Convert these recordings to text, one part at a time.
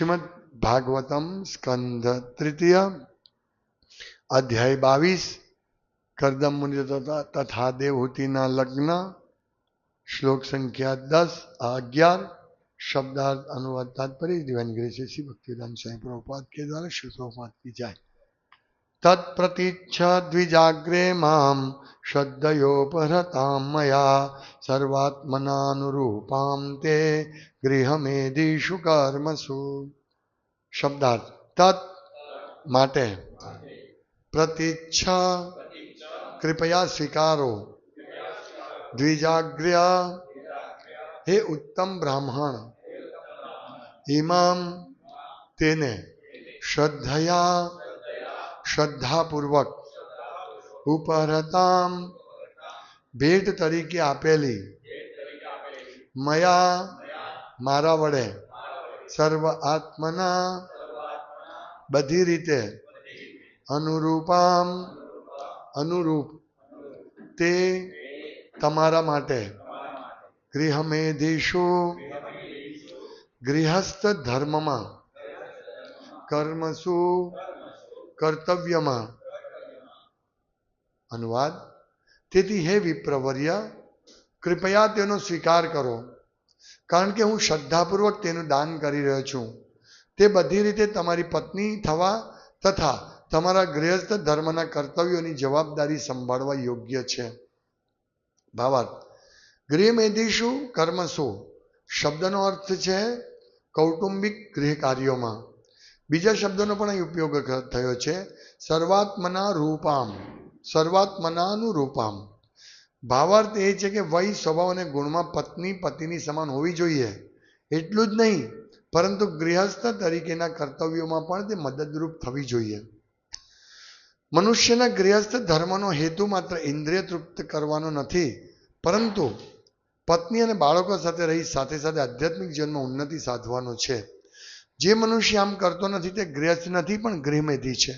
श्रीमद् भागवतम स्कंध तृतीय अध्याय 22 कर्दम मुनि तथा देवहूति ना लग्न श्लोक संख्या 10 11 शब्दार्थ अनुवाद तात्पर्य दिव्यान गिरी श्री भक्तिवेदांत स्वामी प्रभुपाद के द्वारा श्रुतोपवाद की जाए। तत्प्रतीच्छ द्विजाग्रे मां श्रद्धयोपहृतां मया सर्वात्मनानुरूपां ते गृहमेधिषु कर्मसु। शब्दार्थ तत् माटे, प्रतीच्छा कृपया स्वीकारो, द्विजाग्र्य हे उत्तम ब्राह्मण, इमाम तेने, श्रद्धया श्रद्धापूर्वक, उपहृताम भेट तरीके आपेली, मया मारा वडे, सर्व आत्मना बधी रीते, अनुरूपाम अनुरूप, ते तमारा माटे, गृहमेधिषु गृहस्थ धर्मમાં, कर्मसु कर्तव्यમાં। अनुवाद તેથી હે વિપ્રવર્ય, કૃપયા તેનો સ્વીકાર કરો, કારણ કે હું શ્રદ્ધાપૂર્વક તેનું દાન કરી રહ્યો છું। તે બધી રીતે તમારી પત્ની થવા તથા તમારા ગૃહસ્થ ધર્મના કર્તવ્યોની જવાબદારી સંભાળવા યોગ્ય છે। ભાવાર્થ ગૃહમેધિષુ કર્મસુ શબ્દનો અર્થ છે કૌટુંબિક ગૃહ કાર્યોમાં। બીજા શબ્દનો પણ અહીં ઉપયોગ થયો છે, સર્વાત્મના રૂપામ, સર્વાત્મનાનું રૂપામ। ભાવાર્થ એ છે કે વય સ્વભાવ અને ગુણમાં પત્ની પતિની સમાન હોવી જોઈએ। એટલું જ નહીં, પરંતુ ગૃહસ્થ તરીકેના કર્તવ્યોમાં પણ તે મદદરૂપ થવી જોઈએ। મનુષ્યના ગૃહસ્થ ધર્મનો હેતુ માત્ર ઇન્દ્રિય તૃપ્ત કરવાનો નથી, પરંતુ પત્ની અને બાળકો સાથે રહી સાથે સાથે આધ્યાત્મિક જીવનમાં ઉન્નતિ સાધવાનો છે। જે મનુષ્ય આમ કરતો નથી તે ગૃહસ્થ નથી, પણ ગૃહમેધી છે।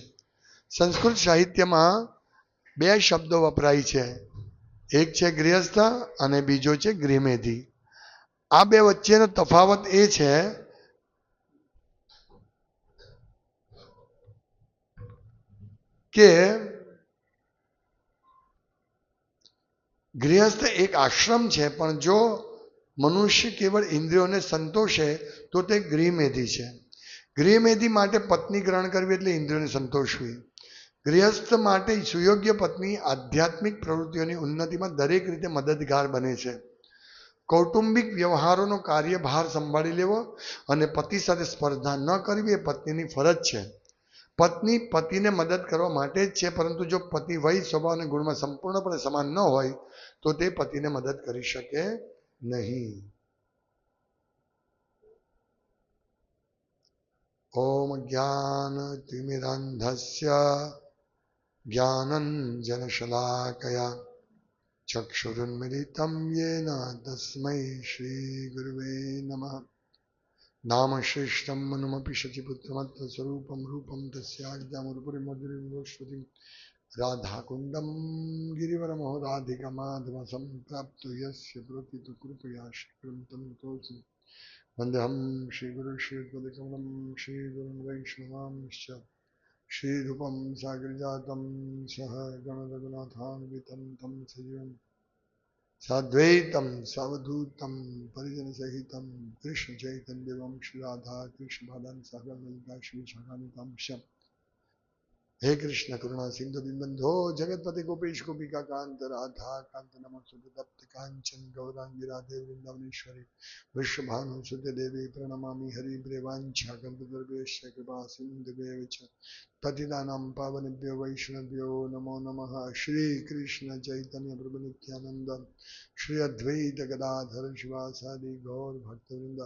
સંસ્કૃત સાહિત્યમાં બે શબ્દો વપરાય છે, એક છે ગૃહસ્થ અને બીજો છે ગૃહમેધી। આ બે વચ્ચેનો તફાવત એ છે કે ગૃહસ્થ એક આશ્રમ છે, પણ જો મનુષ્ય કેવળ ઇન્દ્રિયોને સંતોષે તો તે ગૃહમેધી છે। ગૃહમેધી માટે પત્ની ગ્રહણ કરવી એટલે ઇન્દ્રિયોને સંતોષવી। ગૃહસ્થ માટે સુયોગ્ય પત્ની આધ્યાત્મિક પ્રવૃત્તિઓની ઉન્નતિમાં દરેક રીતે મદદગાર બને છે। કૌટુંબિક વ્યવહારોનો કાર્યભાર સંભાળી લેવો અને પતિ સાથે સ્પર્ધા ન કરવી એ પત્નીની ફરજ છે। પત્ની પતિને મદદ કરવા માટે જ છે, પરંતુ જો પતિ વય સ્વભાવ અને ગુણમાં સંપૂર્ણપણે સમાન ન હોય તો તે પતિને મદદ કરી શકે નહીં। ઓમ જ્ઞાન તિમિરાંધસ્ય જ્ઞાનંજનશલાકયા ચક્ષુરુન્મિલિતમ યેન તસ્મૈ શ્રી ગુરવે નમઃ। નામ શ્રેષ્ઠમ મનુમપી શચિપુત્રમત્વ સ્વરૂપમ રૂપમ તસ્યાજ્ઞામુરુપરિમધુરીશ્વતી રાધાકુંડમ ગિરિવરમહો રાધિકા માધવ સંપ્રાપ્તો યસ્ય પ્રતિતુ કૃપયા શ્રીકૃમ તમ તોષિ વંદેહમ શ્રીગુરુ શ્રીપદકમલમ શ્રીગુરુન વૈષ્ણવાંશ્ચ શ્રીરૂપમ સાગરજાતમ સહ ગણરઘુનાથાન્વિતં તમ સજીવમ સાદ્વૈતમ સાવધૂતમ પરિજન સહિતમ કૃષ્ણ ચૈતન્યદેવમ શ્રી રાધા કૃષ્ણ બાલાન સાગર લલિતા શ્રી શાખાનિતાંશ્ય। હે કૃષ્ણ કરુણા સિંધુ દીનબંધો જગતપતિ ગોપેશ ગોપિકા કાંત રાધા કાંત નમસ્તે તપ્ત કાંચન ગૌરાંગી રાધે વૃંદાવનેશ્વરી વૃષભાનુ સુતે દેવી પ્રણમામિ હરિપ્રેવાંછા કલ્પતરુભ્યશ્ચ કૃપા સિંધુભ્યેવ ચ પતિતાનાં પાવનેભ્યો વૈષ્ણવ્યો નમો નમઃ। શ્રી કૃષ્ણ ચૈતન્ય પ્રભુ નિત્યાનંદ શ્રી અદ્વૈત ગદાધર શિવાસાદિ ગૌર ભક્તવૃંદ।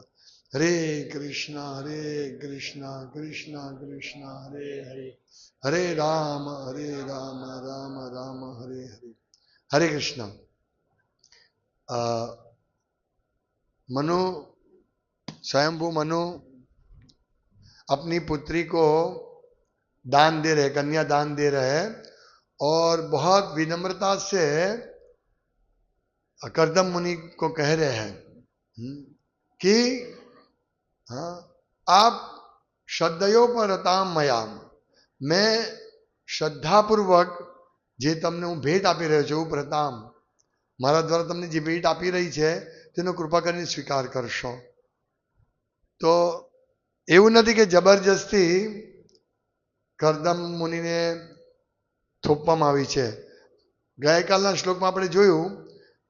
હરે કૃષ્ણ કૃષ્ણ કૃષ્ણ હરે હરે, હરે રામ રામ રામ હરે હરે। हरे कृष्ण। मनु स्वयंभू मनु अपनी पुत्री को दान दे रहे, कन्या दान दे रहे और बहुत विनम्रता से कर्दम मुनि को कह रहे हैं कि हाँ, आप શ્રદ્ધયોપરતામ મયા, મેં શ્રદ્ધાપૂર્વક જે તમને હું ભેટ આપી રહ્યો છું, પ્રતામ, મારા દ્વારા તમને જે ભેટ આપી રહી છે તેનો કૃપા કરીને સ્વીકાર કરશો. તો એવું નથી કે જબરજસ્તી કર્દમ મુનિને થોપવામાં આવી છે. ગઈકાલના શ્લોકમાં આપણે જોયું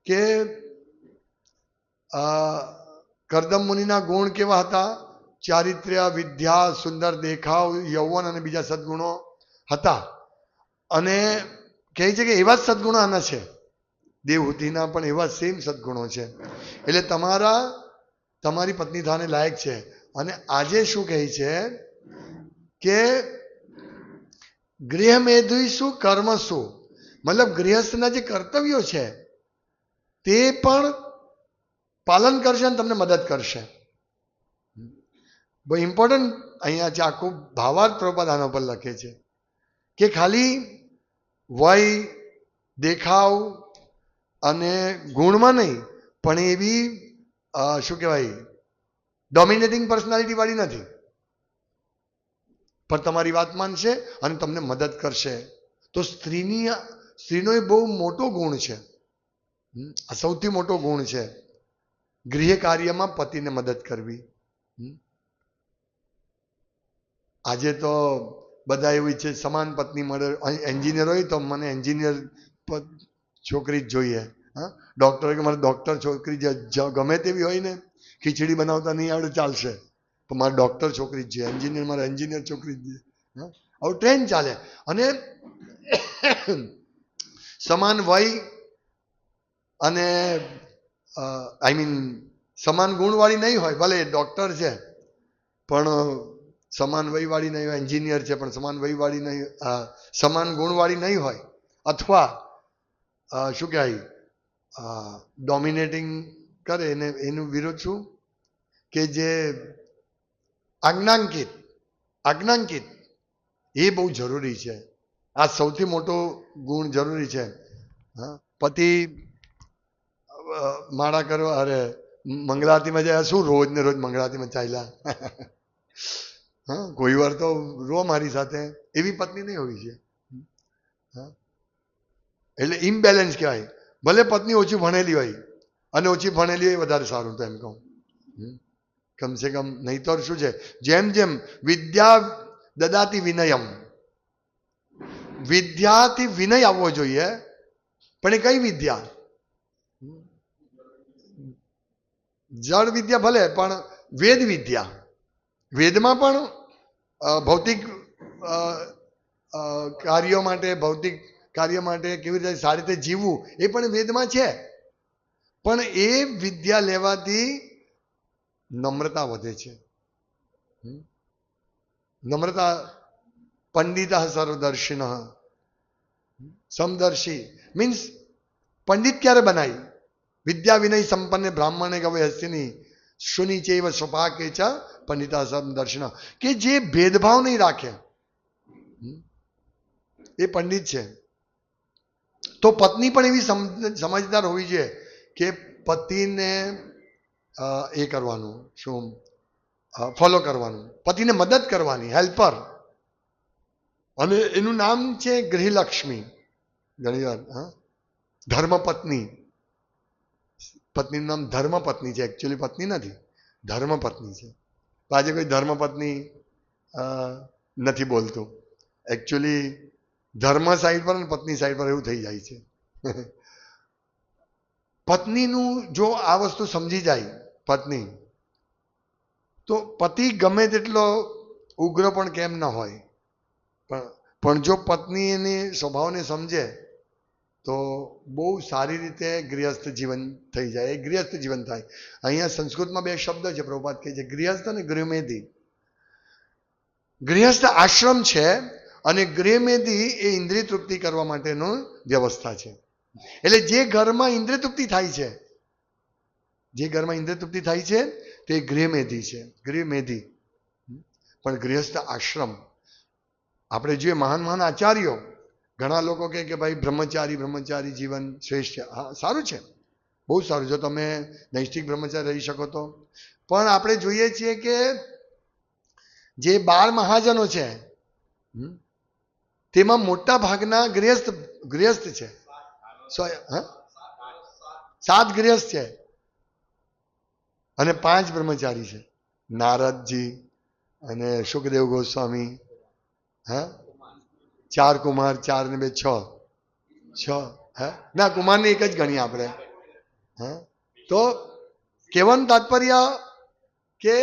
કે કર્દમ મુનિના ગુણ કેવા હતા? ચારિત્ર્ય, વિદ્યા, સુંદર દેખાવ, યૌવન અને બીજા સદગુણો હતા. અને કહે છે કે એવા જ સદગુણો આના છે, દેવહૂતિના પણ એવા સેમ સદગુણો છે. એટલે તમારી પત્ની થવાને લાયક છે. અને આજે શું કહે છે કે ગૃહમેધુષુ કર્મસુ, મતલબ ગૃહસ્થના જે કર્તવ્યો છે તે પણ પાલન કરશે અને તમને મદદ કરશે. બહુ ઇમ્પોર્ટન્ટ અહીંયા છે. આખું ભાવાર્થ પ્રભુપાદ આના પર લખે છે કે ખાલી વય, દેખાવ અને ગુણમાં નહીં, પણ એવી શું કહેવાય, ડોમિનેટિંગ પર્સનાલિટી વાળી નથી, પણ તમારી વાત માનશે અને તમને મદદ કરશે. તો સ્ત્રીનો એ બહુ મોટો ગુણ છે, આ સૌથી મોટો ગુણ છે, ગૃહ કાર્યમાં પતિને મદદ કરવી. આજે તો બધા એવું ઈચ્છે સમાન પત્ની મળે. એન્જિનિયર હોય તો મને એન્જિનિયર છોકરી જ જોઈએ, હા, ડોક્ટર હોય કે મારે ડોક્ટર છોકરી ગમે તેવી હોય ને, ખીચડી બનાવતા નહીં આવડે ચાલશે, તો મારે ડોક્ટર છોકરી જ જોઈએ, એન્જિનિયર મારે એન્જિનિયર છોકરી જ જોઈએ. આવું ટ્રેન્ડ ચાલે. અને સમાન વય અને સમાન ગુણવાળી નહીં હોય, ભલે ડોક્ટર છે પણ સમાન વયવાળી નહીં હોય, એન્જિનિયર છે પણ સમાન વયવાળી નહીં, સમાન ગુણવાળી નહીં હોય, અથવા શું કહેવાય ડોમિનેટિંગ કરે, એને એનું વિરોધ શું કે જે આજ્ઞાંકિત એ બહુ જરૂરી છે. આ સૌથી મોટો ગુણ જરૂરી છે. હા, પતિ માળા કરવા, અરે મંગળારતીમાં જાય, શું રોજ ને રોજ મંગળારતીમાં ચાલ્યા, હા, કોઈ વાર તો રો મારી સાથે, એવી પત્ની નહીં હોવી છે. હા, એટલે ઇમ્બેલેન્સ કહેવાય. ભલે પત્ની ઓછી ભણેલી હોય, અને ઓછી ભણેલી હોય વધારે સારું, તો એમ કહું, કમસે કમ. નહીં તો શું છે, જેમ જેમ વિદ્યા દદાતી વિનયમ, વિદ્યાથી વિનય આવવો જોઈએ. પણ એ કઈ વિદ્યા? જળ વિદ્યા ભલે, પણ વેદ વિદ્યા. વેદમાં પણ ભૌતિક કાર્યો માટે, ભૌતિક કાર્ય માટે કેવી રીતે સારી રીતે જીવવું એ પણ વેદમાં છે. પણ એ વિદ્યા લેવાથી નમ્રતા વધે છે. નમ્રતા. પંડિત સર્વદર્શિન, સમદર્શી મીન્સ પંડિત ક્યારે બનાય? વિદ્યા વિનય સંપન્ન બ્રાહ્મણે ગવે હસ્તિની શુનિ ચૈવ સ્વપાકે ચ પંડિતા સમદર્શિન, કે જે ભેદભાવ નહીં રાખે એ પંડિત છે. તો પત્ની પણ એવી સમજદાર હોવી જોઈએ કે પતિને એ કરવાનું, શું ફોલો કરવાનું, પતિને મદદ કરવાની, હેલ્પર. અને એનું નામ છે ગૃહલક્ષ્મી. ઘણીવાર ધર્મપત્ની, પત્નીનું નામ ધર્મપત્ની છે, એકચ્યુઅલી પત્ની નથી, ધર્મપત્ની છે. આજે કોઈ ધર્મપત્ની નથી બોલતું. એકચ્યુઅલી ધર્મ સાઈડ પર અને પત્ની સાઈડ પર એવું થઈ જાય છે. પત્નીનું જો આ વસ્તુ સમજી જાય પત્ની, તો પતિ ગમે તેટલો ઉગ્ર પણ કેમ ન હોય, પણ જો પત્ની એની સ્વભાવને સમજે તો બહુ સારી રીતે ગૃહસ્થ જીવન થઈ જાય. એ ગૃહસ્થ જીવન થાય. અહીંયા સંસ્કૃતમાં બે શબ્દ છે, પ્રભુપાદ કહે છે, ગૃહસ્થ અને ગૃહમેધી. ગૃહસ્થ આશ્રમ છે અને ગૃહમેધી એ ઇન્દ્રિય તૃપ્તિ કરવા માટેનો વ્યવસ્થા છે. એટલે જે ઘરમાં ઇન્દ્રિય તૃપ્તિ થાય છે, જે ઘરમાં ઇન્દ્રિય તૃપ્તિ થાય છે તે ગૃહમેધી છે, ગૃહમેધી. પણ ગૃહસ્થ આશ્રમ આપણે જોઈએ, મહાન મહાન આચાર્યો, ઘણા લોકો કહે કે ભાઈ બ્રહ્મચારી જીવન શ્રેષ્ઠ છે. હા, સારું છે, બહુ સારું, જો તમે નૈષ્ઠિક બ્રહ્મચારી રહી શકો તો. પણ આપણે જોઈએ છીએ કે જે 12 મહાજનો છે તેમાં મોટા ભાગના ગૃહસ્થ છે. 7 ગૃહસ્થ છે અને 5 બ્રહ્મચારી છે. નારદજી અને સુખદેવ ગોસ્વામી, 4 કુમાર, 4 ને 2 6 ના, કુમારની એક જ ગણી આપણે. તો કહેવાનું તાત્પર્ય કે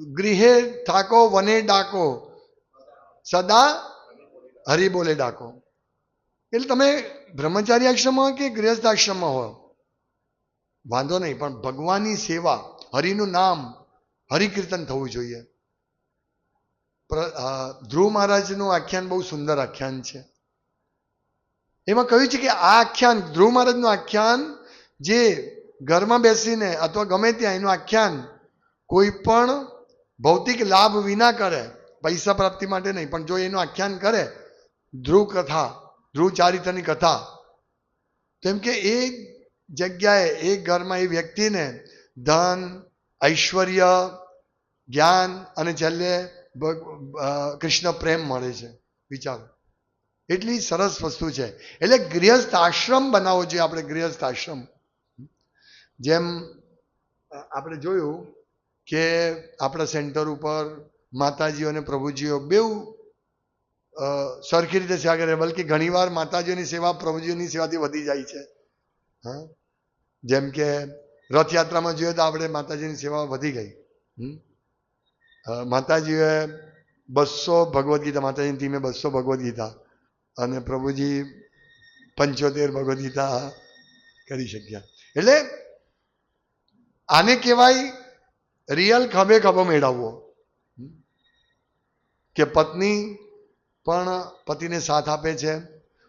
ગૃહે ઠાકો વને ડાકો સદા હરિ બોલે ડાકો. એટલે તમે બ્રહ્મચારી આશ્રમમાં કે ગૃહસ્થ આશ્રમમાં હો વાંધો નહીં, પણ ભગવાનની સેવા, હરિનું નામ, હરિકીર્તન થવું જોઈએ. ધ્રુવ મહારાજનું આખ્યાન બહુ સુંદર આખ્યાન છે. એમાં કહ્યું છે કે આ આખ્યાન, ધ્રુવ મહારાજનું આખ્યાન, જે ઘરમાં બેસીને અથવા ગમે ત્યાં એનું આખ્યાન કોઈ પણ ભૌતિક લાભ વિના કરે, પૈસા પ્રાપ્તિ માટે નહીં, પણ જો એનું આખ્યાન કરે, ધ્રુવ કથા, ધ્રુવ ચારિત્રની કથા, તેમ કે એ જગ્યાએ, એ ઘરમાં એ વ્યક્તિને ધન, ઐશ્વર્ય, જ્ઞાન અને છેલ્લે કૃષ્ણ પ્રેમ મળે છે. વિચારો, એટલી સરસ વસ્તુ છે. એટલે ગૃહસ્થ આશ્રમ બનાવવો જોઈએ આપણે. ગૃહસ્થ આશ્રમ, જેમ આપણે જોયું કે આપણા સેન્ટર ઉપર માતાજીઓ અને પ્રભુજીઓ બેઉ સરખી રીતે સેવા કરે, બલકે ઘણીવાર માતાજીઓની સેવા પ્રભુજીઓની સેવાથી વધી જાય છે. જેમ કે રથયાત્રામાં જોઈએ તો આપણે માતાજીની સેવા વધી ગઈ. માતાજીએ 200 ભગવદ્ ગીતા, માતાજીની ટીમે 200 ભગવદ્ ગીતા અને પ્રભુજી 75 ભગવદ્ ગીતા કરી શક્યા. એટલે આને કહેવાય રિયલ ખભે ખભો મેળવવો, કે પત્ની પણ પતિને સાથ આપે છે.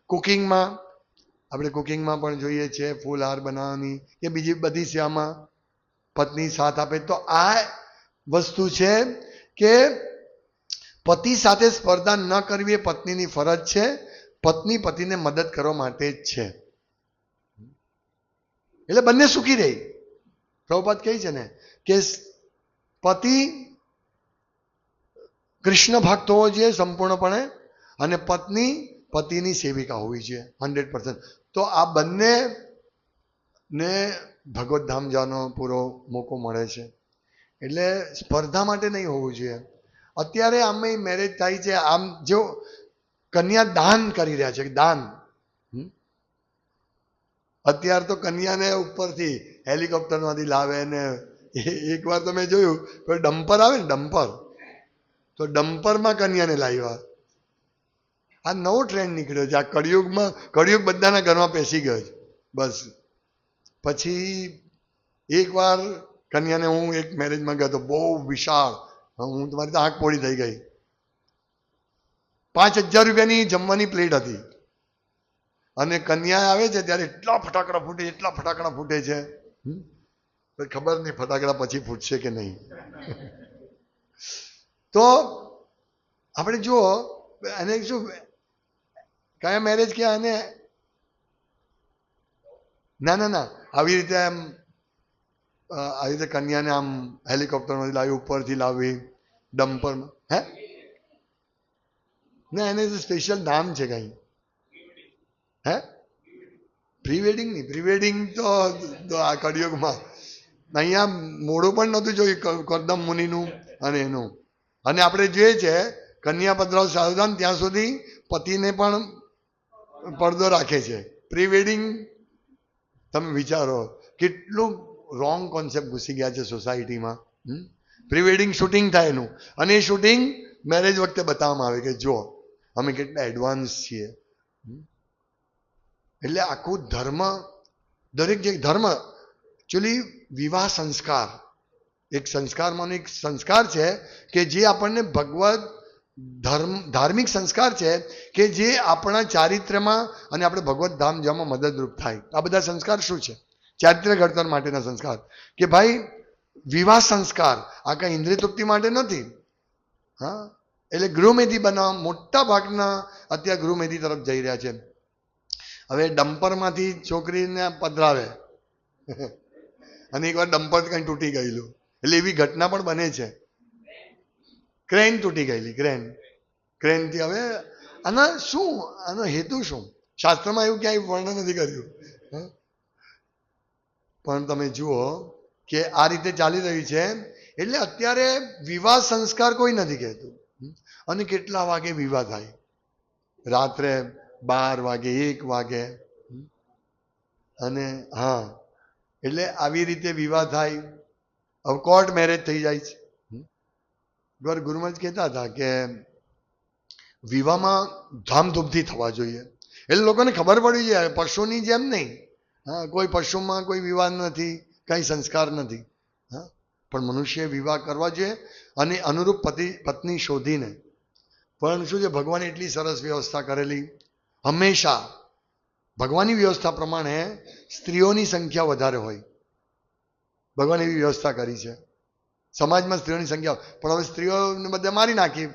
કુકિંગમાં, આપણે કુકિંગમાં પણ જોઈએ છીએ, ફૂલહાર બનાવવાની કે બીજી બધી સેવામાં પત્ની સાથ આપે. તો આ વસ્તુ છે કે પતિ સાથે સ્પર્ધા ન કરવી એ પત્નીની ફરજ છે. પત્ની પતિને મદદ કરવા માટે જ છે. એટલે બંને સુખી રહે. પ્રભુપાદ કહે છે ને કે પતિ કૃષ્ણ ભક્ત હોવો જોઈએ સંપૂર્ણપણે, અને પત્ની પતિની સેવિકા હોવી જોઈએ 100%. તો આ બંનેને ભગવત ધામ જવાનો પૂરો મોકો મળે છે. એટલે સ્પર્ધા માટે નહીં હોવું જોઈએ. અત્યારે આમ મેરેજ થાય છે, આમ જો કન્યા દાન કરી રહ્યા છે, દાન. અત્યારે તો કન્યાને ઉપરથી હેલિકોપ્ટરમાંથી લાવે ને, એક વાર તો મેં જોયું ડમ્પર આવે ને, ડમ્પર, તો ડમ્પરમાં કન્યાને લાવ્યા. આ નવો ટ્રેન્ડ નીકળ્યો છે. આ કળિયુગ બધાના ઘરમાં પેસી ગયો છે. બસ પછી એકવાર કન્યાને હું એક મેરેજમાં ગયો તો, બહુ વિશાળ, હું તમારી તો આંખ પોળી થઈ ગઈ. 5000 રૂપિયાની જમવાની પ્લેટ હતી અને કન્યા આવે છે ત્યારે એટલા ફટાકડા ફૂટે છે. ખબર નહીં ફટાકડા પછી ફૂટશે કે નહીં. તો આપણે જુઓ, અને શું કયા મેરેજ કે આને ના આવી રીતે આમ આવી રીતે કન્યાને આમ હેલિકોપ્ટરમાંથી લાવી, ઉપરથી લાવી, ડમ્પરમાં. ના, એને સ્પેશિયલ નામ છે કઈ. પ્રી વેડિંગ નહીં, પ્રી વેડિંગ તો આ કળિયુગમાં. અહીંયા મોડું પણ નહોતું જોયું કરદમ મુનિનું અને એનું. અને આપણે જોઈએ છે કન્યા પધરાવ સાવધાન ત્યાં સુધી પતિને પણ પડદો રાખે છે. પ્રી વેડિંગ, તમે વિચારો કેટલું રોંગ કોન્સેપ્ટ ઘૂસી ગયા છે સોસાયટીમાં. પ્રી વેડિંગ શૂટિંગ થાય એનું, અને એ શૂટિંગ મેરેજ વખતે બતાવવામાં આવે કે જો અમે કેટલા એડવાન્સ છીએ. એટલે આખું ધર્મ, દરેક જે ધર્મ એકચ્યુઅલી વિવાહ સંસ્કાર, એક સંસ્કારમાંનો એક સંસ્કાર છે કે જે આપણને ભગવદ ધાર્મિક સંસ્કાર છે કે જે આપણા ચારિત્ર્યમાં અને આપણે ભગવત ધામ જવામાં મદદરૂપ થાય. આ બધા સંસ્કાર શું છે? ચારિત્ર્ય ઘડતર માટેના સંસ્કાર. કે ભાઈ વિવાહ સંસ્કાર આ કઈ ઇન્દ્રિય તૃપ્તિ માટે નથી. એટલે ગૃહમેધી બનાવવા મોટા ભાગના અત્યારે ગૃહમેધી તરફ જઈ રહ્યા છે. હવે ડમ્પરમાંથી છોકરીને પધરાવે અને એકવાર ડમ્પર કઈ તૂટી ગયેલું, એટલે એવી ઘટના પણ બને છે. ક્રેન તૂટી ગયેલી, ક્રેનથી. હવે આના શું, આનો હેતુ શું? શાસ્ત્રમાં એવું ક્યાંય વર્ણન નથી કર્યું. પણ તમે જુઓ કે આ રીતે ચાલી રહ્યું છે. એટલે અત્યારે વિવાહ સંસ્કાર કોઈ નથી કહેતું. અને કેટલા વાગે વિવાહ થાય? રાત્રે 12 વાગે, 1 વાગે. અને હા, એટલે આવી રીતે વિવાહ થાય. હવે કોર્ટ મેરેજ થઈ જાય છે. ગુરુમહારાજ કહેતા હતા કે વિવાહમાં ધામધૂમથી થવા જોઈએ. એટલે લોકોને ખબર પડવી જોઈએ, પશુની જેમ નહીં. હા, કોઈ પશુમાં કોઈ વિવાહ નથી, કઈ સંસ્કાર નથી. હા, પણ મનુષ્ય વિવાહ કરવા જોઈએ અને અનુરૂપ પત્ની શોધીને. પણ શું છે, ભગવાને એટલી સરસ વ્યવસ્થા કરેલી. હંમેશા ભગવાનની વ્યવસ્થા પ્રમાણે સ્ત્રીઓની સંખ્યા વધારે હોય. ભગવાન એવી વ્યવસ્થા કરી છે. સમાજમાં સ્ત્રીઓની સંખ્યા, પણ હવે સ્ત્રીઓને બધે મારી નાખી.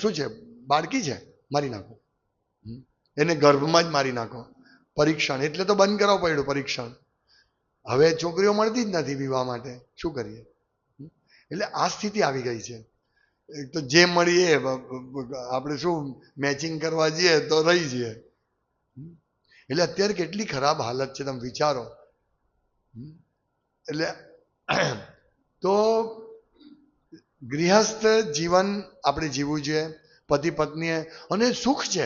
શું છે, બાળકી છે, મારી નાખો. એને ગર્ભમાં જ મારી નાખો. પરીક્ષણ, એટલે તો બંધ કરાવવું પડ્યું પરીક્ષણ. હવે છોકરીઓ મળતી જ નથી વિવાહ માટે. શું કરીએ? એટલે આ સ્થિતિ આવી ગઈ છે. તો જે મળીએ આપણે શું મેચિંગ કરવા જઈએ તો રહી જઈએ. એટલે અત્યારે કેટલી ખરાબ હાલત છે, તમે વિચારો. એટલે તો ગૃહસ્થ જીવન આપણે જીવવું જોઈએ, પતિ પત્નીએ. અને સુખ છે,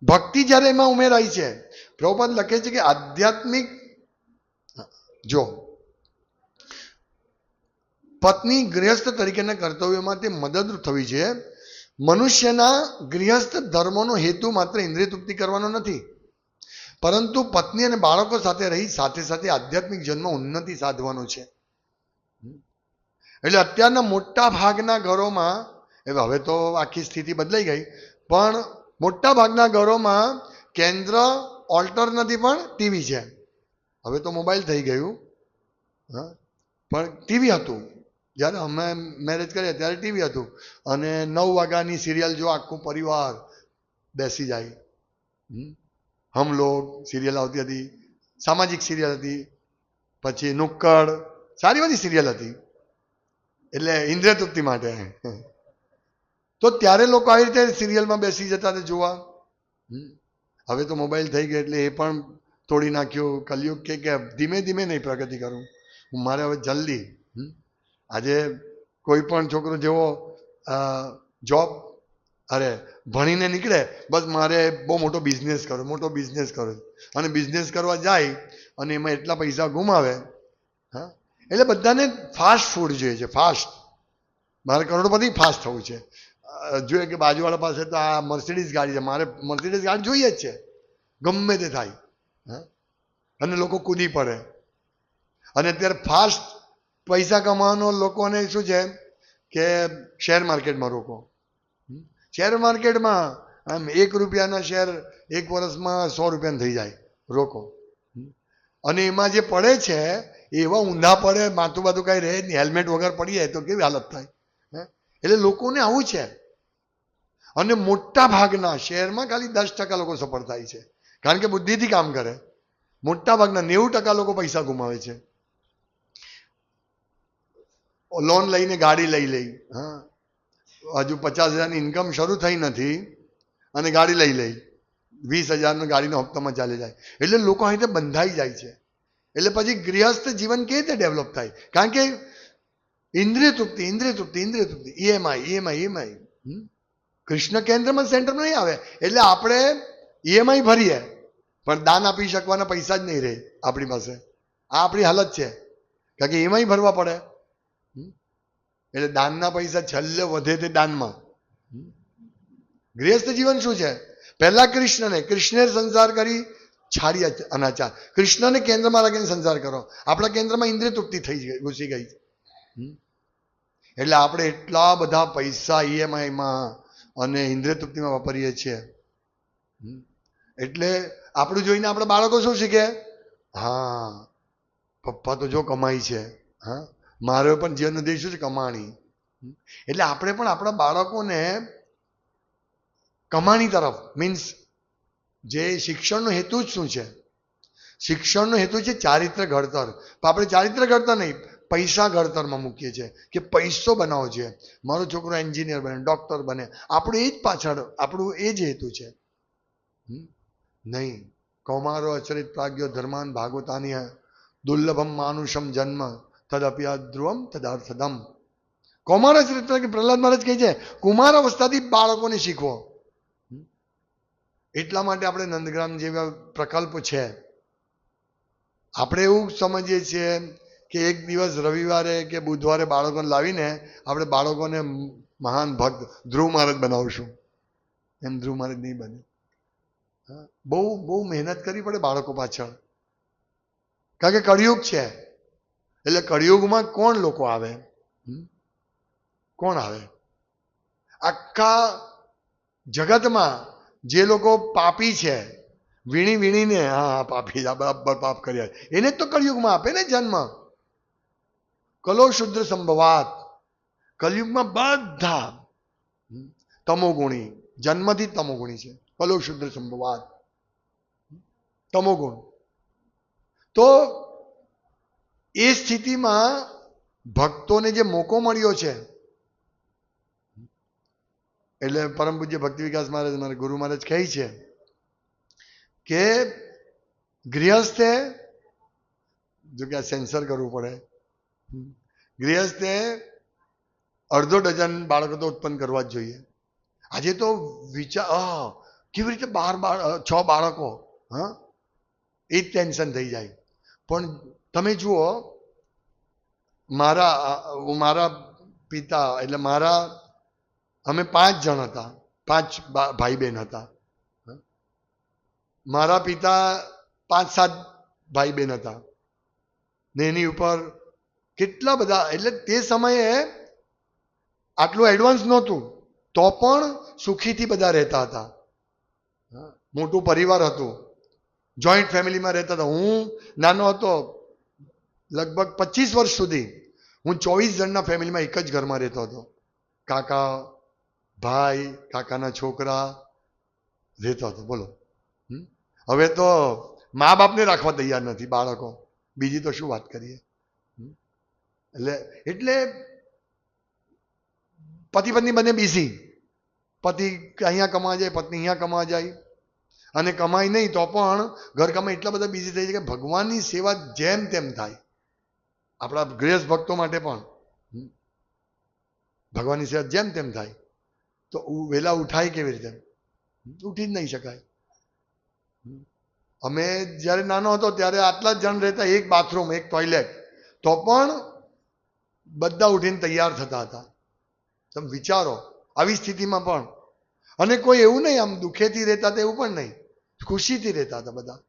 ભક્તિ જ્યારે એમાં ઉમેરાય છે. પ્રભુપાદ લખે છે કે આધ્યાત્મિક, જો પત્ની ગૃહસ્થ તરીકેના કર્તવ્યોમાં તે મદદરૂપ થવી જોઈએ. મનુષ્યના ગૃહસ્થ ધર્મોનો હેતુ માત્ર ઇન્દ્રિય તૃપ્તિ કરવાનો નથી, પરંતુ પત્ની અને બાળકો સાથે રહી સાથે સાથે આધ્યાત્મિક જન્મ ઉન્નતિ સાધવાનો છે. એટલે અત્યારના મોટા ભાગના ઘરોમાં, હવે તો આખી સ્થિતિ બદલાઈ ગઈ, પણ મોટા ભાગના ઘરોમાં કેન્દ્ર ઓલ્ટર નથી, પણ ટીવી છે. હવે તો મોબાઈલ થઈ ગયું. હા, પણ ટીવી હતું. જ્યારે અમે મેરેજ કર્યા ત્યારે ટીવી હતું. અને 9 વાગ્યાની સિરિયલ જો આખું પરિવાર બેસી જાય. હમ લોગ સિરિયલ આવતી હતી, સામાજિક સિરિયલ હતી, પછી નુક્કડ, સારી બધી સિરિયલ હતી. એટલે ઇન્દ્રિય તૃપ્તિ માટે. તો ત્યારે લોકો આવી રીતે સિરિયલમાં બેસી જતા હતા જોવા. હવે તો મોબાઈલ થઈ ગયો એટલે એ પણ તોડી નાખ્યું. કલયુગ કે ધીમે ધીમે નહીં પ્રગતિ કરું, મારે હવે જલ્દી. આજે કોઈ પણ છોકરો જેવો જોબ ભણીને નીકળે, બસ મારે બહુ મોટો બિઝનેસ કરો. અને બિઝનેસ કરવા જાય અને એમાં એટલા પૈસા ગુમાવે. હા, એટલે બધાને ફાસ્ટ ફૂડ જોઈએ છે. ફાસ્ટ, મારે કરોડપતિ ફાસ્ટ થવું છે. જોઈએ કે બાજુવાળા પાસે તો આ મર્સિડીઝ ગાડી છે, મારે મર્સિડીઝ ગાડી જોઈએ જ છે, ગમે તે થાય. અને લોકો કૂદી પડે. અને અત્યારે ફાસ્ટ પૈસા કમાવાનો લોકોને શું છે કે શેર માર્કેટમાં રોકો. શેર માર્કેટમાં આમ 1 રૂપિયાના શેર 1 વર્ષમાં 100 રૂપિયાના થઈ જાય, રોકો. અને એમાં જે પડે છે એવા ઊંધા પડે, માથું બાથું કઈ રહે નહીં, હેલ્મેટ વગર પડીએ તો કેવી હાલત થાય. એટલે લોકોને આવું છે. અને મોટા ભાગના શહેરમાં ખાલી 10% લોકો સફળ થાય છે, કારણ કે બુદ્ધિથી કામ કરે. મોટા ભાગના 90% લોકો પૈસા ગુમાવે છે. લોન લઈને ગાડી લઈ. હા, હજુ 50,000ની ઇન્કમ શરૂ થઈ નથી અને ગાડી લઈ 20,000નો ગાડીનો હપ્તામાં ચાલી જાય. એટલે લોકો અહીં બંધાઈ જાય છે. એટલે પછી ગૃહસ્થ જીવન કેવી રીતે ડેવલપ થાય? કારણ કે ઇન્દ્રિય તૃપ્તિ, ઈએમઆઈ. કૃષ્ણ કેન્દ્રમાં સેન્ટરમાં નહીં આવે. એટલે આપણે ઈએમઆઈ ભરીએ પણ દાન આપી શકવાના પૈસા જ નહીં રહે આપણી પાસે. આ આપણી હાલત છે, કારણ કે ઈએમઆઈ ભરવા પડે. એટલે દાનના પૈસા છેલ્લે વધે તે દાનમાં. ગૃહસ્થ જીવન શું છે? પહેલા કૃષ્ણે સંસાર કરી છાડી અનાચાર. કૃષ્ણને કેન્દ્રમાં રાખીને સંસાર કરો. આપણા કેન્દ્રમાં ઇન્દ્રિય તૃપ્તિ ઘૂસી ગઈ. એટલે આપણે એટલા બધા પૈસા ઈએમઆઈમાં અને ઇન્દ્રિય તૃપ્તિમાં વાપરીએ છીએ. એટલે આપણું જોઈને આપણા બાળકો શું શીખે? હા, પપ્પા તો જો કમાઈ છે. હા, મારે પણ જીવનનો ધ્યેય શું છે? કમાણી. એટલે આપણે પણ આપણા બાળકોને કમાણી તરફ, મીન્સ જે શિક્ષણનો હેતુ જ શું છે? શિક્ષણનો હેતુ છે ચારિત્ર ઘડતર. આપણે ચારિત્ર ઘડતર નહીં, પૈસા ઘડતરમાં મૂકીએ છીએ કે પૈસો બનાવો છે, મારો છોકરો એન્જિનિયર બને, ડોક્ટર બને. આપણું એ જ પાછળ આપણું એ જ હેતુ છે. નહીં. કૌમારો અચરિત પ્રાગ્યો ધર્માન ભાગવતાની દુર્લભમ માનુષમ જન્મ તદપ્યા ધ્રુવમ તદર્થદમ. કૌમાર અચરિત કે પ્રહલાદ મહારાજ કહે છે કુમાર અવસ્થાથી બાળકોને શીખવો. એટલા માટે આપણે નંદગ્રામ જેવા પ્રકલ્પ છે. આપણે એવું સમજીએ છીએ કે એક દિવસ રવિવારે કે બુધવારે બાળકોને લાવીને આપણે બાળકોને મહાન ભક્ત ધ્રુવ મહારાજ બનાવશું. એમ ધ્રુવ મહારાજ નહીં બને. બહુ બહુ મહેનત કરવી પડે બાળકો પાછળ, કારણ કે કળિયુગ છે. એટલે કળિયુગમાં કોણ લોકો આવે? કોણ આવે? આખા જગતમાં જે લોકો પાપી છે, વીણી વીણીને હા પાપી બરાબર પાપ કર્યા, એને જ તો કળિયુગમાં આપે ને જન્મ. કલો શુદ્ર સંભવાત. કલયુગમાં બધા તમોગુણી, જન્મથી જ તમોગુણી છે. કલો શુદ્ર સંભવાત તમોગુણ. તો એ સ્થિતિમાં ભક્તોને જે મોકો મળ્યો છે, એટલે પરમ પૂજ્ય ભક્તિ વિકાસ મહારાજ મારા ગુરુ મહારાજ કહે છે કે ગૃહસ્થે, જો કે આ સેન્સર કરવું પડે, ગૃહસ્થે અડધો ડઝન બાળકો તો ઉત્પન્ન કરવા જ જોઈએ. આજે તો વિચાર કેવી રીતે 6 બાળકો, હા એ જ ટેન્શન થઈ જાય. પણ તમે જુઓ, મારા પિતા એટલે અમે 5 જણ હતા, 5 ભાઈ બહેન હતા. મારા પિતા 5-7 ભાઈ બહેન હતા ને એની ઉપર કેટલા બધા. એટલે તે સમયે આટલું એડવાન્સ નહોતું, તો પણ સુખીથી બધા રહેતા હતા. મોટું પરિવાર હતું, જોઈન્ટ ફેમિલીમાં રહેતા હતા. હું નાનો હતો, લગભગ 25 વર્ષ સુધી હું 24 જણના ફેમિલીમાં એક જ ઘરમાં રહેતો હતો. કાકા, ભાઈ, કાકાના છોકરા રહેતો હતો. બોલો, હવે તો મા બાપને રાખવા તૈયાર નથી બાળકો, બીજી તો શું વાત કરીએ. એટલે પતિ પત્ની બંને બીસી. પતિ અહીંયા કમાવા જાય, પત્ની અહીંયા કમાવા જાય, અને કમાઈ નહીં તો પણ ઘરકામમાં એટલા બધા બીઝી થઈ જાય કે ભગવાનની સેવા જેમ તેમ થાય. આપણા ગૃહસ્થ ભક્તો માટે પણ ભગવાનની સેવા જેમ તેમ થાય. તો વહેલા ઉઠાય કેવી રીતે? ઉઠી જ નહીં શકાય. અમે જ્યારે નાનો હતો ત્યારે આટલા જ જણ રહેતા, એક બાથરૂમ, એક ટોયલેટ, તો પણ બધા ઉઠીને તૈયાર થતા હતા. તમે વિચારો, આવી સ્થિતિમાં પણ. અને કોઈ એવું નહીં આમ દુઃખેથી રહેતા હતા, એવું પણ નહીં, ખુશીથી રહેતા હતા બધા.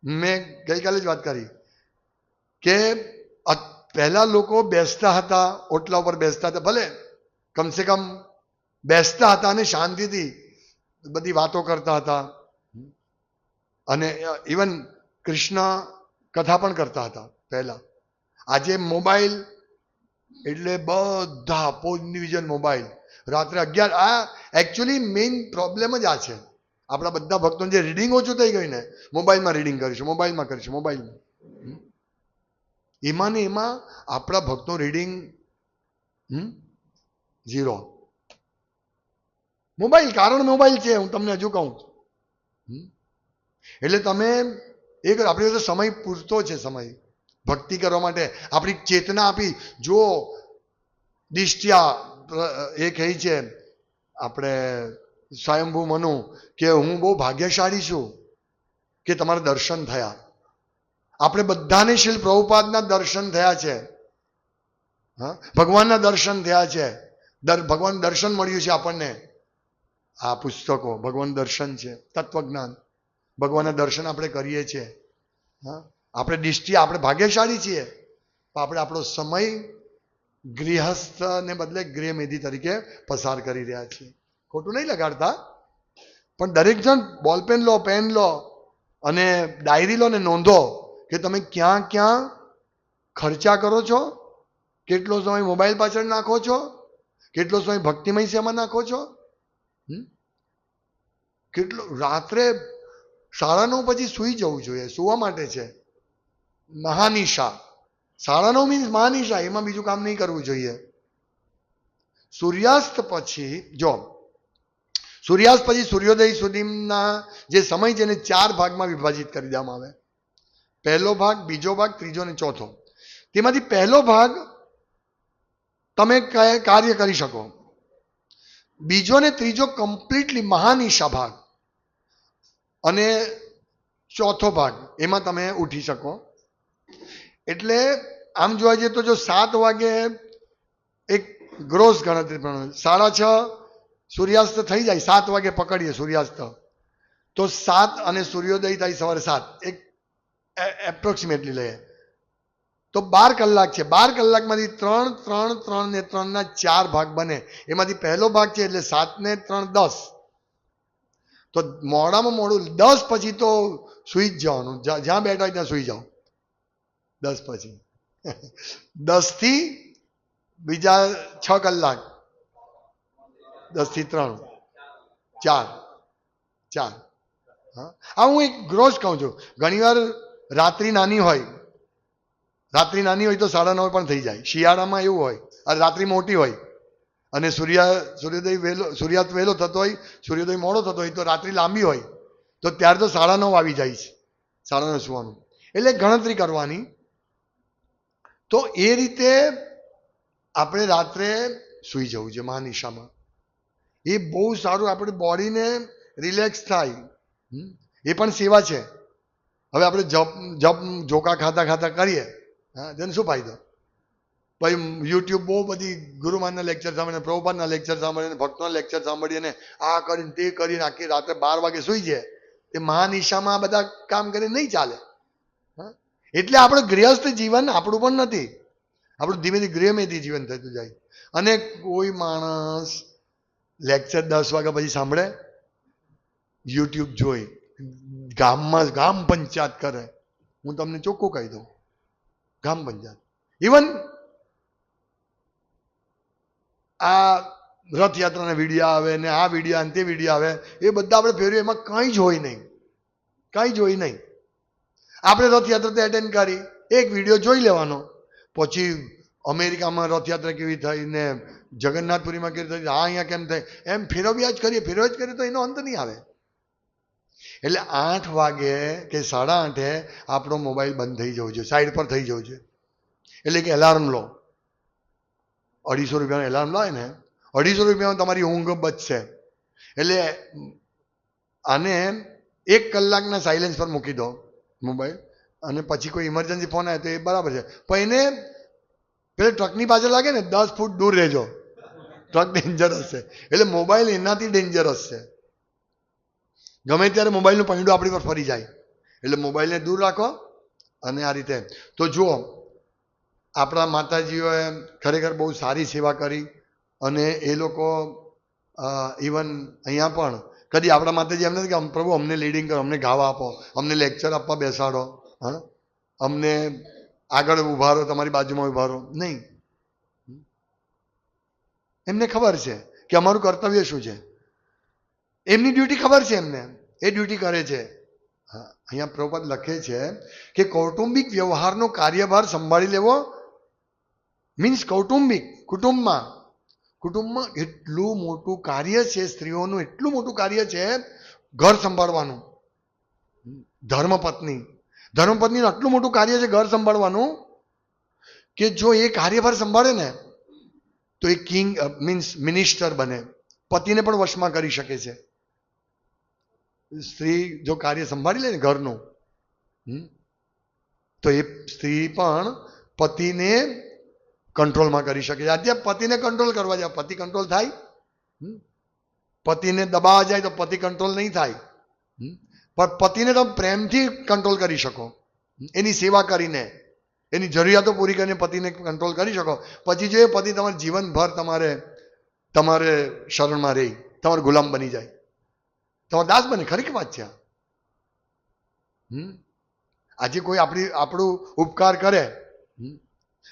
મેં ગઈકાલે જ વાત કરી કે પહેલા લોકો બેસતા હતા, ઓટલા ઉપર બેસતા હતા, ભલે કમસે કમ બેસતા હતા અને શાંતિથી બધી વાતો કરતા હતા, અને ઇવન કૃષ્ણ કથા પણ કરતા હતા પહેલા. આજે મોબાઈલ એટલે બધા પોઝિશન મોબાઈલ. રાત્રે 11, આ એકચ્યુઅલી મેઇન પ્રોબ્લેમ જ આ છે. આપણા બધા ભક્તોને જે રીડિંગ ઓછું થઈ ગયું ને, મોબાઈલમાં રીડિંગ કરીશું, મોબાઈલમાં કરીશું, મોબાઈલમાં. એમાં ને એમાં આપણા ભક્તો રીડિંગ 0. મોબાઈલ, કારણ મોબાઈલ છે, હું તમને હજુ કહું. એટલે તમે એક આપણી પાસે સમય પૂરતો છે, સમય ભક્તિ કરવા માટે. આપણી ચેતના આપી. જો દિષ્ટિયા એ કહે છે આપણે સ્વયંભૂ મનુ કે હું બહુ ભાગ્યશાળી છું કે તમારા દર્શન થયા. આપણે બધાને શીલ પ્રભુપાદના દર્શન થયા છે, હા, ભગવાનના દર્શન થયા છે. ભગવાન દર્શન મળ્યું છે આપણને. આ પુસ્તકો ભગવાન દર્શન છે, તત્વજ્ઞાન. ભગવાનના દર્શન આપણે કરીએ છીએ. હા, આપણે દિષ્ટિ, આપણે ભાગ્યશાળી છીએ. આપણે આપણો સમય ગૃહસ્થને બદલે ગૃહમેધી તરીકે પસાર કરી રહ્યા છીએ. ખોટું નહીં લગાડતા, પણ દરેક જણ બોલપેન લો, પેન લો અને ડાયરી લો ને નોંધો કે તમે ક્યાં ક્યાં ખર્ચા કરો છો, કેટલો સમય મોબાઈલ પાછળ નાખો છો, કેટલો સમય ભક્તિમય સેવામાં નાખો છો, કેટલો રાત્રે 9:30 પછી સૂઈ જવું જોઈએ. સુવા માટે છે મહાનિશા. 9:30 મીન્સ મહાનિશા, એમાં બીજું કામ નહીં કરવું જોઈએ. સૂર્યાસ્ત પછી જો સૂર્યાસ્ત પછી સૂર્યોદય સુધીના જે સમય છે એને 4 ભાગમાં વિભાજિત કરી દેવામાં આવે. પહેલો ભાગ, બીજો ભાગ, ત્રીજો અને ચોથો. તેમાંથી પહેલો ભાગ તમે કાર્ય કરી શકો. બીજો ને ત્રીજો કમ્પ્લીટલી મહાનિશા ભાગ, અને ચોથો ભાગ એમાં તમે ઉઠી શકો. એટલે આમ જોવા જઈએ તો જો 7 વાગે એક ગ્રોસ ગણતરી પણ 6:30 સૂર્યાસ્ત થઈ જાય, 7 વાગે પકડીએ સૂર્યાસ્ત, તો 7 અને સૂર્યોદય થાય સવારે 7, એક એપ્રોક્સિમેટલી લઈએ તો 12 કલાક છે. 12 કલાકમાંથી 3, 3, 3 ને 3 ના 4 ભાગ બને. એમાંથી પહેલો ભાગ છે એટલે 7 ને 3 10. તો મોડામાં મોડું 10 પછી તો સુઈ જ જવાનું. જ્યાં બેઠા હોય ત્યાં સુઈ જાઓ 10 પછી. 10 થી બીજા 6 કલાક, 10 થી 3 4. હા, હું એક ગ્રોસ કહું છું. ઘણીવાર રાત્રિ નાની હોય તો 9:30 પણ થઈ જાય. શિયાળામાં એવું હોય, અને રાત્રિ મોટી હોય અને સૂર્યાસ્ત વહેલો થતો હોય, સૂર્યોદય મોડો થતો હોય, તો રાત્રિ લાંબી હોય, તો ત્યારે તો 9:30 આવી જાય છે. 9:30 સુવાનું એટલે ગણતરી કરવાની. તો એ રીતે આપણે રાત્રે સૂઈ જવું છે મહાનિશામાં. એ બહુ સારું, આપણે બોડીને રિલેક્સ થાય. એ પણ સેવા છે. હવે આપણે જપ જોકા ખાતા કરીએ, હા, તેને શું ફાયદો? ભાઈ યુટ્યુબ બહુ બધી ગુરુમાનના લેક્ચર સાંભળીને, પ્રભુપાદના લેક્ચર સાંભળીને, ભક્તોના લેક્ચર સાંભળીને, આ કરીને તે કરીને આખી રાત્રે 12 વાગે સુઈ જાય. એ મહાનિશામાં આ બધા કામ કરીને નહીં ચાલે. એટલે આપણે ગૃહસ્થ જીવન આપણું પણ નથી. આપણું ધીમે ધીમે ગૃહમેથી જીવન થતું જાય. અને કોઈ માણસ લેક્ચર 10 વાગ્યા પછી સાંભળે, યુટ્યુબ જોઈ, ગામ પંચાયત કરે. હું તમને ચોખ્ખું કહી દઉં, ગામ પંચાયત. ઇવન આ રથયાત્રાના વિડીયો આવે ને આ વિડીયો અને તે વિડીયો આવે, એ બધા આપણે ફેરવીએ, એમાં કંઈ જ હોય નહીં. આપણે રથયાત્રા તો એટેન્ડ કરી, એક વિડીયો જોઈ લેવાનો, પછી અમેરિકામાં રથયાત્રા કેવી થઈ ને જગન્નાથપુરીમાં કેવી થઈ, અહીંયા કેમ થાય, એમ ફેરવ્યા જ કરીએ તો એનો અંત નહીં આવે. એટલે 8 વાગે કે 8:30 આપણો મોબાઈલ બંધ થઈ જવો જોઈએ, સાઈડ પર થઈ જવો જોઈએ. એટલે કે એલાર્મ લો, 250 રૂપિયાનો એલાર્મ લાવે ને, 250 રૂપિયામાં તમારી ઊંઘ બચશે. એટલે આને 1 કલાકના સાયલેન્સ પર મૂકી દો મોબાઈલ, અને પછી કોઈ ઇમરજન્સી ફોન આવે તો એ બરાબર છે. પણ એને પેલે ટ્રકની પાછળ લાગે ને 10 ફૂટ દૂર રહેજો, ટ્રક ડેન્જરસ છે. એટલે મોબાઈલ એનાથી ડેન્જરસ છે. ગમે ત્યારે મોબાઈલનું પૈડું આપણી પર ફરી જાય. એટલે મોબાઈલને દૂર રાખો. અને આ રીતે તો જુઓ, આપણા માતાજીઓએ ખરેખર બહુ સારી સેવા કરી, અને એ લોકો ઇવન અહીંયા પણ કદી આપણા માતાજી એમ નથી કે પ્રભુ અમને લીડિંગ કરો, અમને ગાવા આપો, અમને લેક્ચર આપવા બેસાડો, હા, અમને આગળ ઉભા રહો, તમારી બાજુમાં ઉભા રહો, નહીં. એમને ખબર છે કે અમારું કર્તવ્ય શું છે. એમની ડ્યુટી ખબર છે એમને, એ ડ્યુટી કરે છે. હા, અહીંયા પ્રભુપાદ લખે છે કે કૌટુંબિક વ્યવહારનો કાર્યભાર સંભાળી લેવો મીન્સ કુટુંબમાં એટલું મોટું કાર્ય છે, સ્ત્રીઓનું એટલું મોટું કાર્ય છે ઘર સંભાળવાનું. ધર્મપત્નીનું આટલું મોટું કાર્ય છે ઘર સંભાળવાનું, કે જો એ કાર્યભાર સંભાળે ને તો એ કિંગ મીન્સ મિનિસ્ટર બને, પતિને પણ વશમાં કરી શકે છે. સ્ત્રી જો કાર્ય સંભાળી લે ને ઘરનું, તો એ સ્ત્રી પણ પતિને કંટ્રોલમાં કરી શકે છે. આજે પતિને કંટ્રોલ કરવા જાય, પતિ કંટ્રોલ થાય? પતિને દબાવવા જાય તો પતિ કંટ્રોલ નહીં થાય. પણ પતિને તમે પ્રેમથી કંટ્રોલ કરી શકો, એની સેવા કરીને, એની જરૂરિયાતો પૂરી કરીને પતિને કંટ્રોલ કરી શકો. પછી જો એ પતિ તમારે જીવનભર તમારે શરણમાં રહી, તમારો ગુલામ બની જાય, તમારો દાસ બને. ખરી વાત છે. આજે કોઈ આપણું ઉપકાર કરે,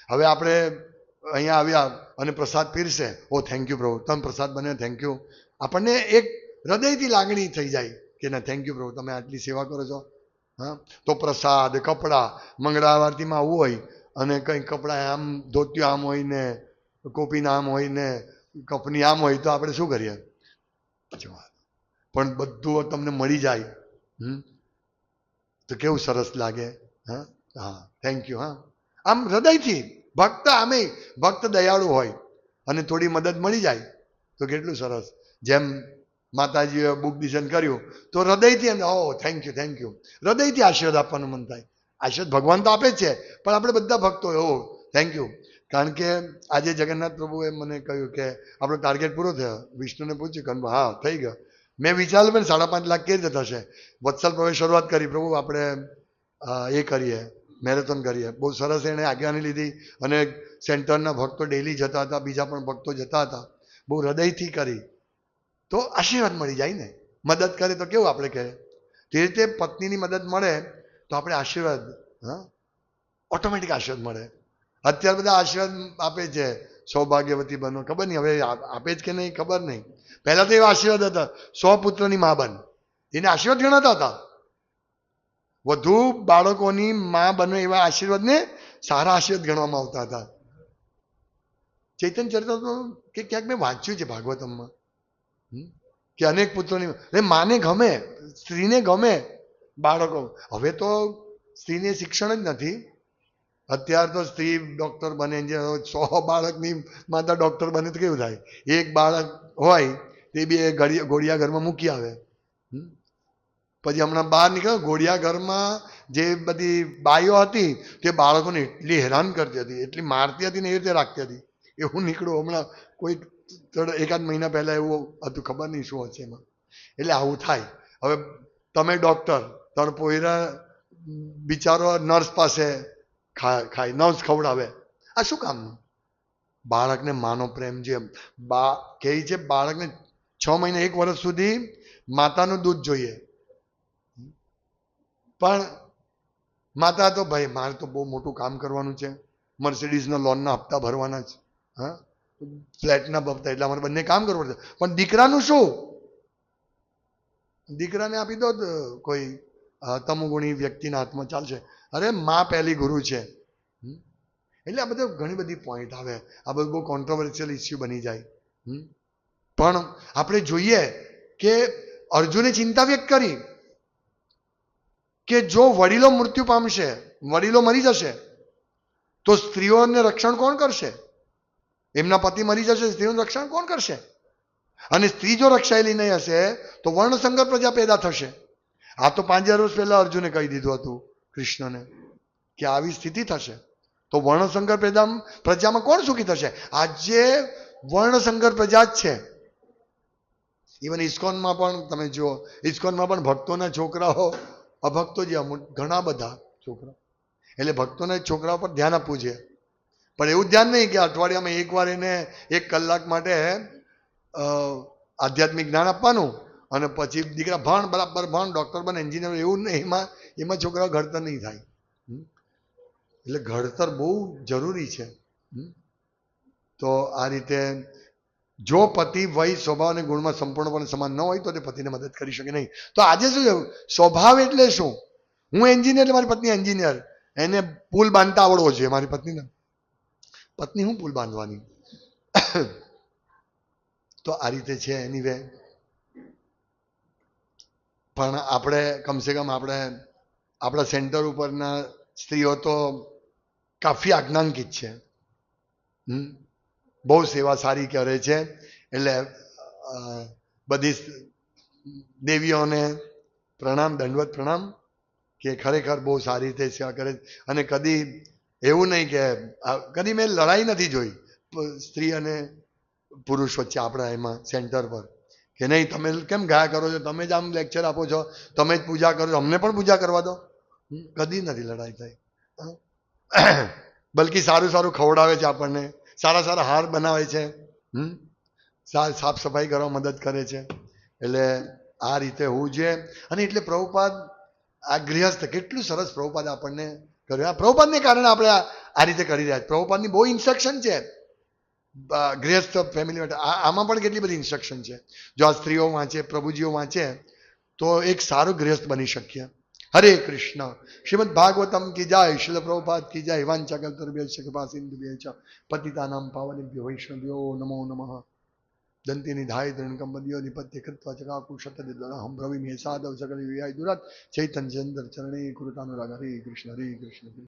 હવે આપણે અહીંયા આવ્યા અને પ્રસાદ પીરસે, ઓ થેન્ક યુ પ્રભુ, તમે પ્રસાદ બને, થેન્ક યુ. આપણને એક હૃદયથી લાગણી થઈ જાય કે ના થેન્ક યુ પ્રભુ, તમે આટલી સેવા કરો છો. હા, તો પ્રસાદ, કપડાં, મંગળા આરતીમાં આવવું હોય અને કંઈ કપડાં આમ ધોતિયું આમ હોય ને કોપીના આમ હોય ને કપની આમ હોય તો આપણે શું કરીએ? પણ બધું તમને મળી જાય તો કેવું સરસ લાગે. હા હા, થેન્ક યુ. હા, આમ હૃદયથી ભક્ત, આમે ભક્ત દયાળુ હોય અને થોડી મદદ મળી જાય તો કેટલું સરસ. જેમ માતાજીએ બુક ડિઝાઇન કર્યું તો હૃદયથી એમ ઓ થેન્ક યુ હૃદયથી આશીર્વાદ આપવાનું મન થાય. આશીર્વાદ ભગવાન તો આપે જ છે, પણ આપણે બધા ભક્તો ઓ થેન્ક યુ. કારણ કે આજે જગન્નાથ પ્રભુએ મને કહ્યું કે આપણો ટાર્ગેટ પૂરો થયો. વિષ્ણુને પૂછ્યું કે હા થઈ ગયો. મેં વિચાર્યું પણ 5.5 લાખ કેવી રીતે થશે. વત્સલ પ્રભુએ શરૂઆત કરી, પ્રભુ આપણે એ કરીએ, મેરેથોન કરીએ. બહુ સરસ એણે આજ્ઞાની લીધી અને સેન્ટરના ભક્તો ડેલી જતા હતા, બીજા પણ ભક્તો જતા હતા. બહુ હૃદયથી કરી તો આશીર્વાદ મળી જાય ને. મદદ કરે તો કેવું આપણે કહે તે રીતે પત્નીની મદદ મળે તો આપણે આશીર્વાદ, હા, ઓટોમેટિક આશીર્વાદ મળે. અત્યારે બધા આશીર્વાદ આપે છે, સૌભાગ્યવતી બનો. ખબર નહીં હવે આપે જ કે નહીં, ખબર નહીં. પહેલા તો એવા આશીર્વાદ હતા, 100 પુત્રોની મા બન, એને આશીર્વાદ ગણાતા હતા. વધુ બાળકોની મા બનો એવા આશીર્વાદને સારા આશીર્વાદ ગણવામાં આવતા હતા. ચૈતન્ય ચરિતામૃત કે ક્યાંક મેં વાંચ્યું છે ભાગવતમમાં કે અનેક પુત્રોની માને ગમે, સ્ત્રીને ગમે બાળકો. હવે તો સ્ત્રીને શિક્ષણ જ નથી. અત્યારે તો સ્ત્રી ડોક્ટર બને, 100 બાળકની માતા ડોક્ટર બને તો કેવું થાય? એક બાળક હોય તે બી ઘોડિયા ઘરમાં મૂકી આવે. પછી હમણાં બહાર નીકળ્યો, ઘોડિયા ઘરમાં જે બધી બાઈઓ હતી તે બાળકોને એટલી હેરાન કરતી હતી, એટલી મારતી હતી ને એ રીતે રાખતી હતી. એવું નીકળ્યું હમણાં કોઈ એકાદ મહિના પહેલા એવું હતું, ખબર નહીં શું હશે એમાં. એટલે આવું થાય. હવે તમે ડોક્ટર, તારો પોયરા બિચારો નર્સ પાસે ખાય નર્સ ખવડાવે, આ શું કામનું? બાળકને માનો પ્રેમ જે કહે છે, બાળકને 6 મહિના 1 વર્ષ સુધી માતાનું દૂધ જોઈએ. પણ માતા તો ભાઈ મારે તો બહુ મોટું કામ કરવાનું છે, મર્સિડીઝના લોનના હપ્તા ભરવાના છે, હા, ફ્લેટના હપ્તા, એટલે અમારે બંને કામ કરવું પડશે. પણ દીકરાનું શું? દીકરાને આપી દો કોઈ તમોગુણી વ્યક્તિના હાથમાં, ચાલશે. અરે માં પહેલી ગુરુ છે. એટલે આ બધું ઘણી બધી પોઈન્ટ આવે. આ બધું બહુ કોન્ટ્રોવર્શિયલ ઇસ્યુ બની જાય. પણ આપણે જોઈએ કે અર્જુને ચિંતા વ્યક્ત કરી કે જો વડીલો મૃત્યુ પામશે, વડીલો મરી જશે તો સ્ત્રીઓને રક્ષણ કોણ કરશે? એમના પતિ મરી જશે, સ્ત્રીઓનું રક્ષણ કોણ કરશે? અને સ્ત્રી જો રક્ષાયેલી નહીં હશે તો વર્ણસંકર પ્રજા પેદા થશે. આ તો 5000 વર્ષ પહેલા અર્જુને કહી દીધું હતું કૃષ્ણને કે આવી સ્થિતિ થશે. તો વર્ણસંકર પ્રજામાં કોણ સુખી થશે? આજે વર્ણસંકર પ્રજા જ છે. ઇવન ઇસ્કોનમાં પણ તમે જુઓ, ઇસ્કોનમાં પણ ભક્તોના છોકરાઓ અભક્તો જે ઘણા બધા છોકરા, એટલે ભક્તોના છોકરાઓ પર ધ્યાન આપવું છે. પણ એવું ધ્યાન નહીં કે અઠવાડિયામાં એકવાર એને 1 કલાક માટે આધ્યાત્મિક જ્ઞાન આપવાનું અને પછી દીકરા ભણ, બરાબર ભણ, ડોક્ટર બને, એન્જિનિયર, એવું નહીં. એમાં છોકરાઓ ઘડતર નહીં થાય. એટલે ઘડતર બહુ જરૂરી છે. તો આ રીતે જો પતિ વય સ્વભાવ અને ગુણમાં સંપૂર્ણપણે સમાન ન હોય તો તે પતિને મદદ કરી શકે નહીં. તો આજે શું છે? સ્વભાવ એટલે શું? હું એન્જિનિયર, મારી પત્ની એન્જિનિયર, એને પુલ બાંધતા આવડવો જોઈએ. મારી પત્નીને પત્ની હું પુલ બાંધવાની. તો આ રીતે છે. એની વે પણ આપણે કમસે કમ આપણે આપણા સેન્ટર ઉપરના સ્ત્રીઓ તો કાફી આજ્ઞાંકિત છે. બહુ સેવા સારી કરે છે. એટલે બધી દેવીઓને પ્રણામ, દંડવત પ્રણામ, કે ખરેખર બહુ સારી રીતે સેવા કરે. અને કદી એવું નહીં કે કદી મેં લડાઈ નથી જોઈ સ્ત્રી અને પુરુષ વચ્ચે આપણા એમાં સેન્ટર પર, કે નહીં તમે કેમ ગાયા કરો છો, તમે જ આમ લેક્ચર આપો છો, તમે જ પૂજા કરો છો, અમને પણ પૂજા કરવા દો. કદી નથી લડાઈ થઈ. બલકી સારું સારું ખવડાવે છે આપણને, સારા સારા હાર બનાવે છે, સાફ સફાઈ કરવા મદદ કરે છે. એટલે આ રીતે હોવું જોઈએ. અને એટલે પ્રભુપાદ આ ગૃહસ્થ કેટલું સરસ પ્રભુપાદ આપણને કર્યું. આ પ્રભુપાદને કારણે આપણે આ રીતે કરી રહ્યા છીએ. પ્રભુપાદની બહુ ઇન્સ્ટ્રક્શન છે ગૃહસ્થ ફેમિલી માટે. આમાં પણ કેટલી બધી ઇન્સ્ટ્રક્શન છે. જો આ સ્ત્રીઓ વાંચે, પ્રભુજીઓ વાંચે તો એક સારો ગૃહસ્થ બની શકીએ. હરે કૃષ્ણ. શ્રીમદ ભાગવતમ કી જાય, શિલ પ્રભુપાદ કી જાય. વાંચકલ્પતરુભ્યશ્ચ કૃપા સિંધુભ્યશ્ચ પતિતાનાં પાવનેભ્યો વૈષ્ણવ્યો નમો નમઃ. દંતી નિધાય દૃઢકંબદ્યો નિપત્ય કૃત્વા ચકાકુશતદિદહમ બ્રવીમ્ય સાદવ સકલ વિહાય દુરાત ચૈતન્ય ચંદ્ર ચરણે કૃતાનુરાગ. હરે કૃષ્ણ હરે કૃષ્ણ.